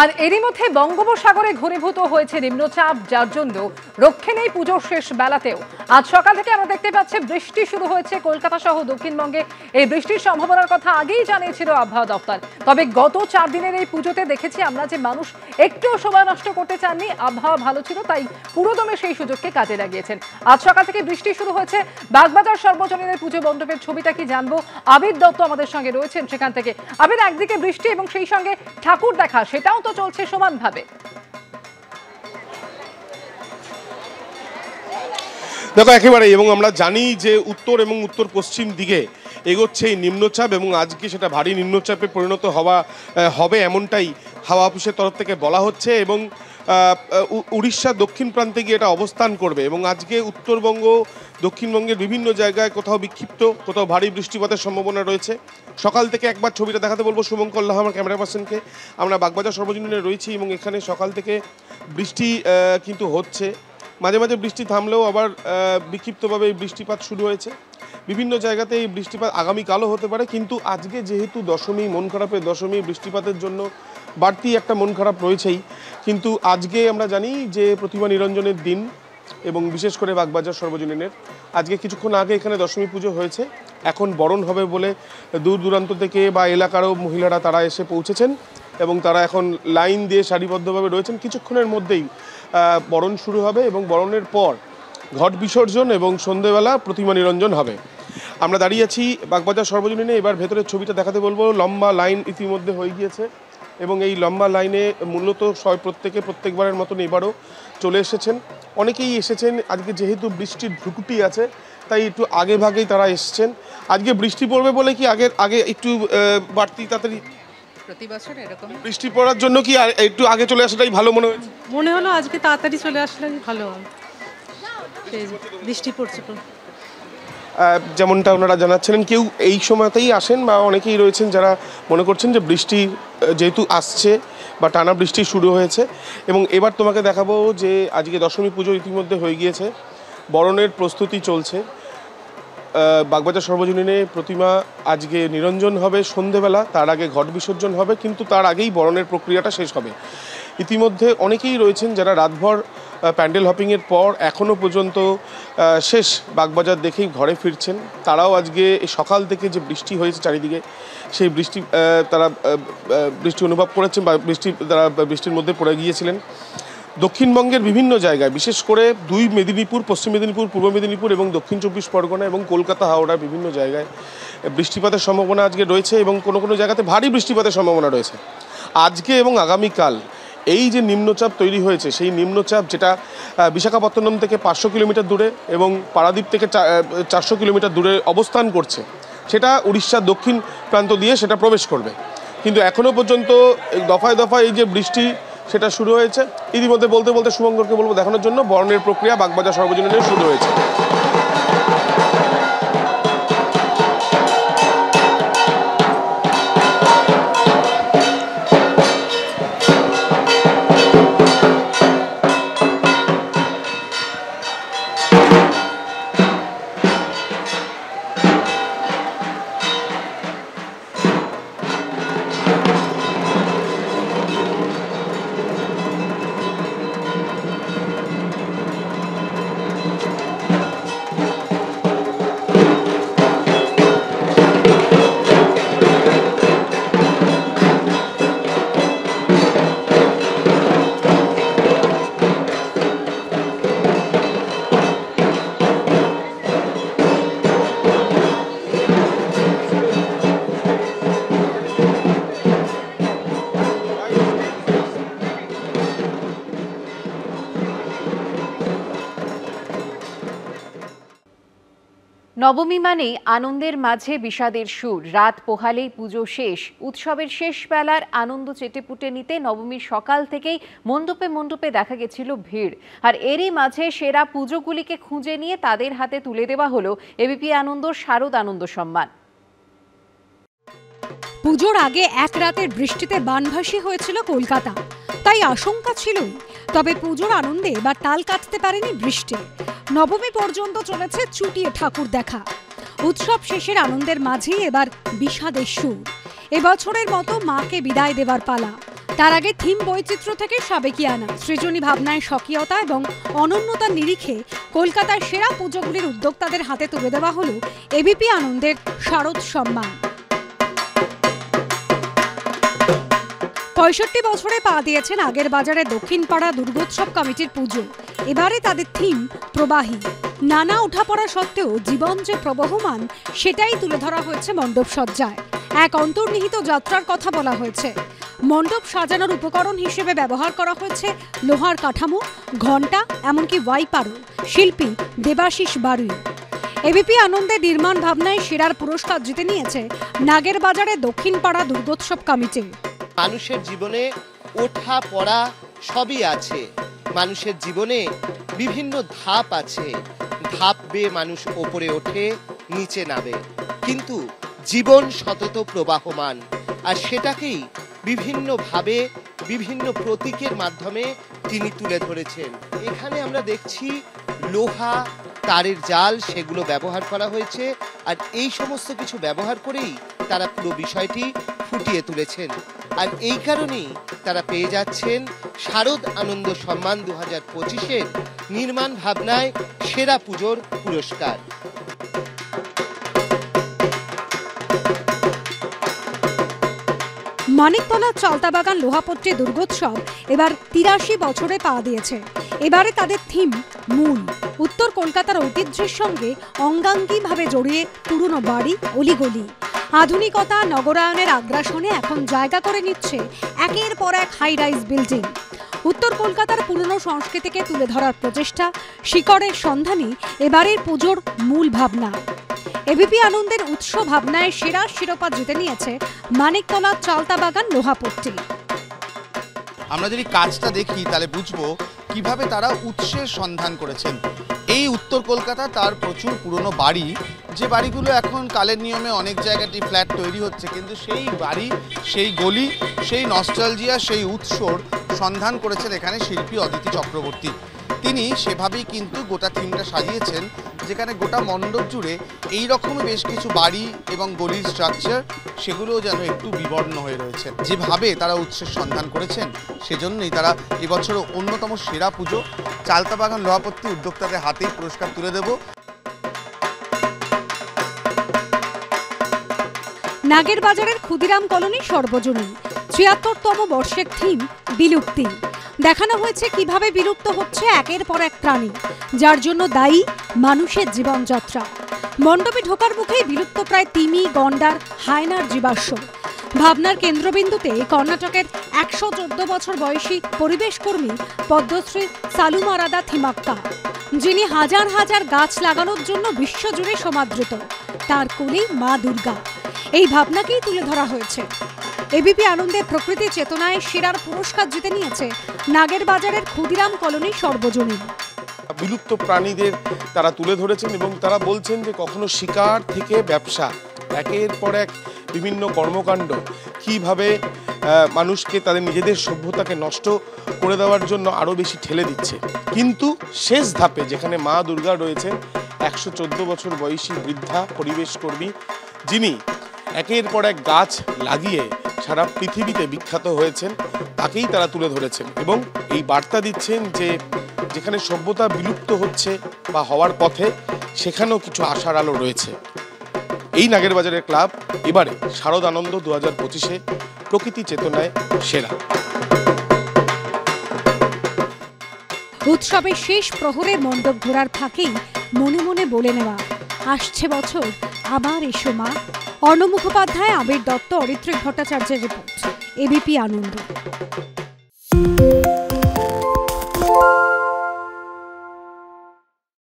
আর এরই মধ্যে বঙ্গোপসাগরে ঘনীভূত হয়েছে নিম্নচাপ, যার জন্য রক্ষে নেই পুজোর শেষ বেলাতেও। আজ সকাল থেকে আমরা দেখতে পাচ্ছি বৃষ্টি শুরু হয়েছে কলকাতা সহ দক্ষিণবঙ্গে। এই বৃষ্টির সম্ভাবনার কথা আগেই জানিয়েছিল আবহাওয়া দপ্তর। তবে গত 4 দিনের এই পুজোতে দেখেছি আমরা যে মানুষ একটুও সময় নষ্ট করতে চাননি। আবহাওয়া ভালো ছিল, তাই পুরোদমে সেই সুযোগকে কাজে লাগিয়েছেন। আজ সকাল থেকে বৃষ্টি শুরু হয়েছে। বাগবাজার সর্বজনীনের পুজো মণ্ডপের ছবিটা কি জানবো। আবির দত্ত আমাদের সঙ্গে রয়েছেন সেখান থেকে। আবির, একদিকে বৃষ্টি এবং সেই সঙ্গে ঠাকুর দেখা, সেটাও তো চলছে সমানভাবে। দেখো একেবারে, এবং আমরা জানি যে উত্তর এবং উত্তর পশ্চিম দিকে এগোচ্ছে এই নিম্নচাপ, এবং আজকে সেটা ভারী নিম্নচাপে পরিণত হবে এমনটাই হাওয়া অফিসের তরফ থেকে বলা হচ্ছে, এবং উড়িষ্যার দক্ষিণ প্রান্তে গিয়ে এটা অবস্থান করবে। এবং আজকে উত্তরবঙ্গ, দক্ষিণবঙ্গের বিভিন্ন জায়গায় কোথাও বিক্ষিপ্ত, কোথাও ভারী বৃষ্টিপাতের সম্ভাবনা রয়েছে। সকাল থেকে একবার ছবিটা দেখাতে বলবো শুভঙ্কর লাহা, আমার ক্যামেরা পার্সনকে। আমরা বাগবাজার সর্বজনীনে রয়েছি এবং এখানে সকাল থেকে বৃষ্টি কিন্তু হচ্ছে। মাঝে মাঝে বৃষ্টি থামলেও আবার বিক্ষিপ্তভাবে এই বৃষ্টিপাত শুরু হয়েছে। বিভিন্ন জায়গাতে এই বৃষ্টিপাত আগামীকালও হতে পারে, কিন্তু আজকে যেহেতু দশমী, মন খারাপের দশমী, বৃষ্টিপাতের জন্য বাড়তি একটা মন খারাপ রয়েছেই। কিন্তু আজকে আমরা জানি যে প্রতিমা নিরঞ্জনের দিন, এবং বিশেষ করে বাগবাজার সর্বজনীনের আজকে কিছুক্ষণ আগে এখানে দশমী পুজো হয়েছে। এখন বরণ হবে বলে দূর দূরান্ত থেকে বা এলাকারও মহিলারা তারা এসে পৌঁছেছেন, এবং তারা এখন লাইন দিয়ে সারিবদ্ধভাবে রয়েছেন। কিছুক্ষণের মধ্যেই বরণ শুরু হবে, এবং বরণের পর ঘট বিসর্জন এবং সন্ধেবেলা প্রতিমা নিরঞ্জন হবে। আমরা দাঁড়িয়ে আছি বাগবাজার সর্বজনীনে। এবার ভেতরের ছবিটা দেখাতে বলবো। লম্বা লাইন ইতিমধ্যে হয়ে গিয়েছে, এবং এই লম্বা লাইনে মূলত প্রত্যেকবারের মতন এবারও চলে এসেছেন। অনেকেই এসেছেন আজকে, যেহেতু বৃষ্টির ভ্রুকুটি আছে তাই একটু আগে ভাগেই তারা এসেছেন। আজকে বৃষ্টি পড়বে বলে কি আগে একটু বাড়তি তাড়াতাড়ি প্রতি বছর এরকম বৃষ্টি পড়ার জন্য কি একটু আগে চলে আসাটাই ভালো মনে হলো। আজকে তাড়াতাড়ি চলে আসলে ভালো হয়। বৃষ্টি পড়ছে তো, যেমনটা ওনারা জানাচ্ছিলেন, কেউ এই সময়তেই আসেন বা অনেকেই রয়েছেন যারা মনে করছেন যে বৃষ্টি যেহেতু আসছে বা টানা বৃষ্টি শুরু হয়েছে। এবং এবার তোমাকে দেখাবো যে আজকে দশমী পুজো ইতিমধ্যে হয়ে গিয়েছে, বরণের প্রস্তুতি চলছে। বাগবাজার সর্বজনীনে প্রতিমা আজকে নিরঞ্জন হবে সন্ধেবেলা, তার আগে ঘট বিসর্জন হবে, কিন্তু তার আগেই বরণের প্রক্রিয়াটা শেষ হবে। ইতিমধ্যে অনেকেই রয়েছেন যারা রাতভর প্যান্ডেল হপিংয়ের পর এখনও পর্যন্ত শেষ বাগবাজার দেখেই ঘরে ফিরছেন। তারাও আজকে সকাল থেকে যে বৃষ্টি হয়েছে চারিদিকে, সেই তারা বৃষ্টি অনুভব করেছেন বা তারা বৃষ্টির মধ্যে পড়ে গিয়েছিলেন। দক্ষিণবঙ্গের বিভিন্ন জায়গায়, বিশেষ করে 2 মেদিনীপুর, পশ্চিম মেদিনীপুর, পূর্ব মেদিনীপুর এবং দক্ষিণ 24 পরগনা এবং কলকাতা, হাওড়া বিভিন্ন জায়গায় বৃষ্টিপাতের সম্ভাবনা আজকে রয়েছে, এবং কোনো জায়গাতে ভারী বৃষ্টিপাতের সম্ভাবনা রয়েছে আজকে এবং আগামীকাল। এই যে নিম্নচাপ তৈরি হয়েছে, সেই নিম্নচাপ যেটা বিশাখাপত্তনম থেকে 500 কিলোমিটার দূরে এবং পারাদ্বীপ থেকে 400 কিলোমিটার দূরে অবস্থান করছে, সেটা উড়িষ্যার দক্ষিণ প্রান্ত দিয়ে সেটা প্রবেশ করবে। কিন্তু এখনও পর্যন্ত দফায় দফায় এই যে বৃষ্টি সেটা শুরু হয়েছে। ইতিমধ্যে বলতে বলতে শুভঙ্করকে বলবো দেখানোর জন্য বরণের প্রক্রিয়া বাগবাজার সর্বজনীনে শুরু হয়েছে। নবমী মানেই আনন্দের মাঝে বিষাদের সুর। রাত পোহালেই পুজো শেষ। উৎসবের শেষ বেলার আনন্দ চেটেপুটে নিতে নবমীর সকাল থেকেই মণ্ডপে মণ্ডপে দেখা গেছিল ভিড়। আর এরই মাঝে সেরা পুজোগুলিকে খুঁজে নিয়ে তাদের হাতে তুলে দেওয়া হলো এবিপি আনন্দর শারদ আনন্দ সম্মান। পুজোর আগে এক রাতের বৃষ্টিতে বানভাসী হয়েছিল কলকাতা, তাই আশঙ্কা ছিলই। তবে পুজোর আনন্দে এবার তাল কাটতে পারেনি বৃষ্টি। নবমী পর্যন্ত চলেছে চুটিয়ে ঠাকুর দেখা। উৎসব শেষের আনন্দের মাঝেই এবার বিষাদের সুর। এবছরের মতো মাকে বিদায় দেবার পালা। তার আগে থিম বৈচিত্র্য থেকে সাবেকিয়ানা, সৃজনী ভাবনায় স্বকীয়তা এবং অনন্যতার নিরিখে কলকাতার সেরা পুজোগুলির উদ্যোক্তাদের হাতে তুলে দেওয়া হল এবিপি আনন্দের শারদ সম্মান। ৬৫ বছরে পা দিয়েছেন আগের বাজারে দক্ষিণপাড়া দুর্গোৎসব কমিটির পুজো। এবারে তাদের থিম প্রবাহী। নানা ওঠাপড়া সত্ত্বেও জীবন যে প্রবহমান সেটাই তুলে ধরা হয়েছে মণ্ডপ সজ্জায়। এক অন্তর্নিহিত যাত্রার কথা বলা হয়েছে। মণ্ডপ সাজানোর উপকরণ হিসেবে ব্যবহার করা হয়েছে লোহার কাঠামো, ঘণ্টা, এমনকি ওয়াইপারও। শিল্পী দেবাশিস বারুই। এবিপি আনন্দের নির্মাণ ভাবনায় সেরার পুরস্কার জিতে নিয়েছে নাগের বাজারে দক্ষিণপাড়া দুর্গোৎসব কমিটি। মানুষের জীবনে ওঠা পড়া সবই আছে। মানুষের জীবনে বিভিন্ন ধাপ আছে। ধাপ বেয়ে মানুষ ওপরে ওঠে, নিচে নামে, কিন্তু জীবন সতত প্রবাহমান। আর সেটাকেই বিভিন্নভাবে বিভিন্ন প্রতীকের মাধ্যমে তিনি তুলে ধরেছেন। এখানে আমরা দেখছি লোহা, তারের জাল, সেগুলো ব্যবহার করা হয়েছে। আর এই সমস্ত কিছু ব্যবহার করেই তারা পুরো বিষয়টি ফুটিয়ে তুলেছেন। আর এই কারণেই তারা পেয়ে যাচ্ছেন শারদ আনন্দ সম্মান 2025-এর নির্মাণ ভাবনায় সেরা পুজোর পুরস্কার। মানিকতলা চালতাবাগান লোহাপট্টি দুর্গোৎসব এবার ৮৩ বছরে পা দিয়েছে। এবারে তাদের থিম মূল। উত্তর কলকাতার ঐতিহ্যের সঙ্গে অঙ্গাঙ্গিভাবে জড়িয়ে পুরনো বাড়ি, অলিগলি। আধুনিকতা নগরায়নের আগ্রাসনে এখন জায়গা করে নিচ্ছে একের পর এক হাই রাইজ বিল্ডিং। উত্তর কলকাতার পুরনো সংস্কৃতিকে তুলে ধরার প্রচেষ্টা, শিকড়ের সন্ধানই এবারের পুজোর মূল ভাবনা। এবিপি আনন্দের উৎস ভাবনায় সেরা শিরোপা জিতে নিয়েছে মানিকতলা চালতাবাগান লোহাপট্টি। আমরা যদি কাজটা দেখি তাহলে বুঝবো কিভাবে তারা উৎসের সন্ধান করেছেন। এই উত্তর কলকাতা তার প্রচুর পুরনো বাড়ি, যে বাড়িগুলো এখন কালের নিয়মে অনেক জায়গাটি ফ্ল্যাট তৈরি হচ্ছে, কিন্তু সেই বাড়ি, সেই গলি, সেই নস্টালজিয়া, সেই উৎসর সন্ধান করেছেন এখানে শিল্পী অদিতি চক্রবর্তী। তিনি সেভাবেই কিন্তু গোটা থিমটা সাজিয়েছেন, যেখানে গোটা মণ্ডপ জুড়ে এই রকমই বেশ কিছু বাড়ি এবং গলির স্ট্রাকচার, সেগুলোও যেন একটু বিবর্ণ হয়ে রয়েছে। যেভাবে তারা উৎসের সন্ধান করেছেন, সেজন্যই তারা এবছরও অন্যতম সেরা পুজো চালতাবাগান লোহাপট্টি উদ্যোক্তাদের হাতেই পুরস্কার তুলে দেব। নাগের বাজারের ক্ষুদিরাম কলোনি সর্বজনীন ৭৩তম বর্ষের থিম বিলুপ্তি। দেখানো হয়েছে কিভাবে বিলুপ্ত হচ্ছে একের পর এক প্রাণী, যার জন্য দায়ী মানুষের জীবনযাত্রা। মণ্ডপে ঢোকার মুখেই বিলুপ্ত প্রায় তিমি, গন্ডার, হায়নার জীবাশ্ম। ভাবনার কেন্দ্রবিন্দুতে কর্ণাটকের ১১৪ বছর বয়সী পরিবেশ কর্মী পদ্মশ্রী সালুমারাদা থিমাক্কা, যিনি হাজার হাজার গাছ লাগানোর জন্য বিশ্বজুড়ে সমাদৃত। তার কোলেই মা দুর্গা। এই ভাবনাকেই তুলে ধরা হয়েছে। এবিপি আনন্দের প্রকৃতি চেতনায় সেরার পুরস্কার জিতে নিয়েছে নাগের বাজারের ক্ষুদিরাম কলোনি সর্বজনীন। বিলুপ্ত প্রাণীদের তারা তুলে ধরেছেন এবং তারা বলছেন যে কখনো শিকার থেকে ব্যবসা, একের পর এক বিভিন্ন কর্মকাণ্ড কিভাবে মানুষকে তাদের নিজেদের সভ্যতাকে নষ্ট করে দেওয়ার জন্য আরও বেশি ঠেলে দিচ্ছে। কিন্তু শেষ ধাপে যেখানে মা দুর্গা রয়েছেন, ১১৪ বছর বয়সী বৃদ্ধা পরিবেশ কর্মী, যিনি একের পর এক গাছ লাগিয়ে সারা পৃথিবীতে বিখ্যাত হয়েছেন, তাকেই তারা তুলে ধরেছেন এবং এই বার্তা দিচ্ছেন যে যেখানে সভ্যতা বিলুপ্ত হচ্ছে বা হওয়ার পথে, সেখানেও কিছু আশার আলো রয়েছে। এই নাগের বাজারের ক্লাব এবারে শারদ আনন্দ 2025-এ প্রকৃতি চেতনায় সেরা। উৎসবের শেষ প্রহরে মণ্ডপ ঘোরার ফাঁকেই মনে মনে বলে নেওয়া, আসছে বছর আবার এসো মা। অর্ণব মুখোপাধ্যায়, আবির দত্ত, অরিত্রিক ভট্টাচার্যের রিপোর্ট, এবিপি আনন্দ।